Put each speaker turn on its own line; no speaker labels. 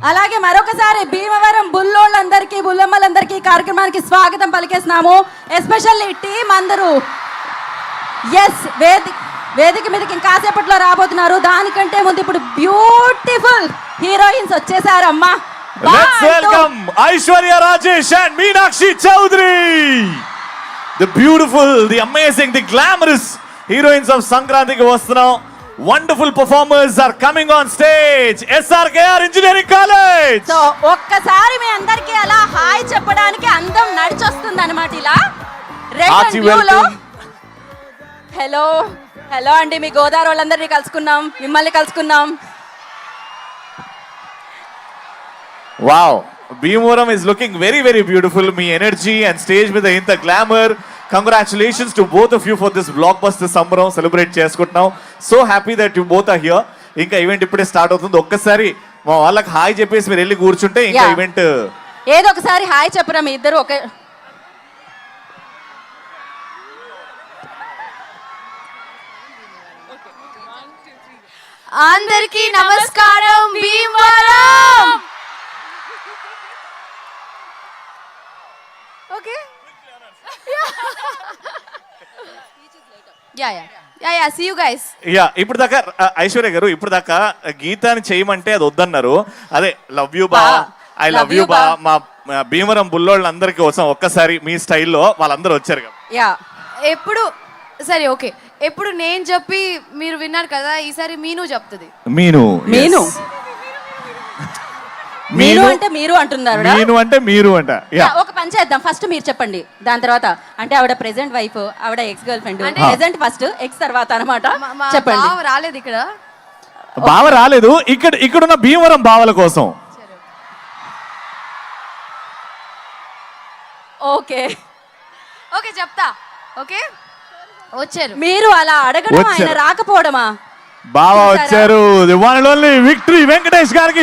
అలాగే మరొకసారి భీమవరం బుల్లోళ్ళందరికీ బుల్లమ్మలందరికీ కార్యక్రమానికి స్వాగతం పలికేస్తున్నాము. ఎస్పెషల్లీ టీం అందరూ ఎస్ వేదిక మీదకి ఇంకాసేపట్లో రాబోతున్నారు. దానికంటే ముందు ఇప్పుడు బ్యూటిఫుల్ హీరోయిన్స్ వచ్చేసారు అమ్మా.
Let's welcome Aishwarya Rajesh and Meenakshi Chaudhary. The beautiful, the amazing, the glamorous heroines of Sankranti ki vastunam. Wonderful performers are coming on stage. SRKR Engineering College.
So ఒక్కసారి మీ అందరికీ అలా హాయ్ చెప్పడానికి అందం నడిచొస్తుంది అనమాట. ఇలా red hello hello అండి, మీ గోదావరి వాళ్ళందరినీ కలుసుకున్నాం, మిమ్మల్ని కలుసుకున్నాం.
Wow, Bhimavaram is looking very, very beautiful. Me energy and stage with the inta glamour. Congratulations to both of you for this blockbuster Sambaram celebrate చేసుకుంటున్నాం. So happy that you both are here. ఇంకా event ఇప్పుడే start అవుతుంది. ఒక్కసారి మా వాళ్ళకి hi చెప్పేసి మీరు వెళ్ళి కూర్చుంటే ఇంకా ఈవెంట్
ఏదో ఒకసారి హాయ్ చెప్పరా మీ ఇద్దరు. ఒకే
అందరికీ నమస్కారం. Bhimavaram. Okay yeah see you guys.
Yeah ఇప్పుడు దాకా ఐశ్వర్య గారు ఇప్పుడు దాకా గీతాన్ని చేయమంటే అది వద్దన్నారు. అదే లవ్ యూ బా, ఐ లవ్ యూ బా. మా భీమవరం బుల్లోళ్ళందరి కోసం ఒక్కసారి మీ స్టైల్లో వాళ్ళందరూ వచ్చారు కదా.
యా
ఎప్పుడు సరే ఓకే, ఎప్పుడు నేను చెప్పి మీరు విన్నారు కదా, ఈసారి మీను చెప్తుంది.
మీను
మీను మీరు అంటే మీరు అంటున్నారు.
మీను అంటే మీరు అంట.
ఒక పని చేద్దాం, ఫస్ట్ మీరు చెప్పండి, దాని తర్వాత అంటే ఆవిడ ప్రెసెంట్ వైఫ్, ఆవిడ ex girl friend, present first X తర్వాత అనమాట. చెప్పండి.
రాలేదు ఇక్కడ,
బావ రాలేదు. ఇక్కడున్న భీమవరం బావల కోసం.
ఓకే
ఓకే చెప్తా. ఓకే వచ్చారు
మీరు అలా అడగడం, ఆయన రాకపోవడమా?
బావ వచ్చారు. The one and only victory Venkatesh గారికి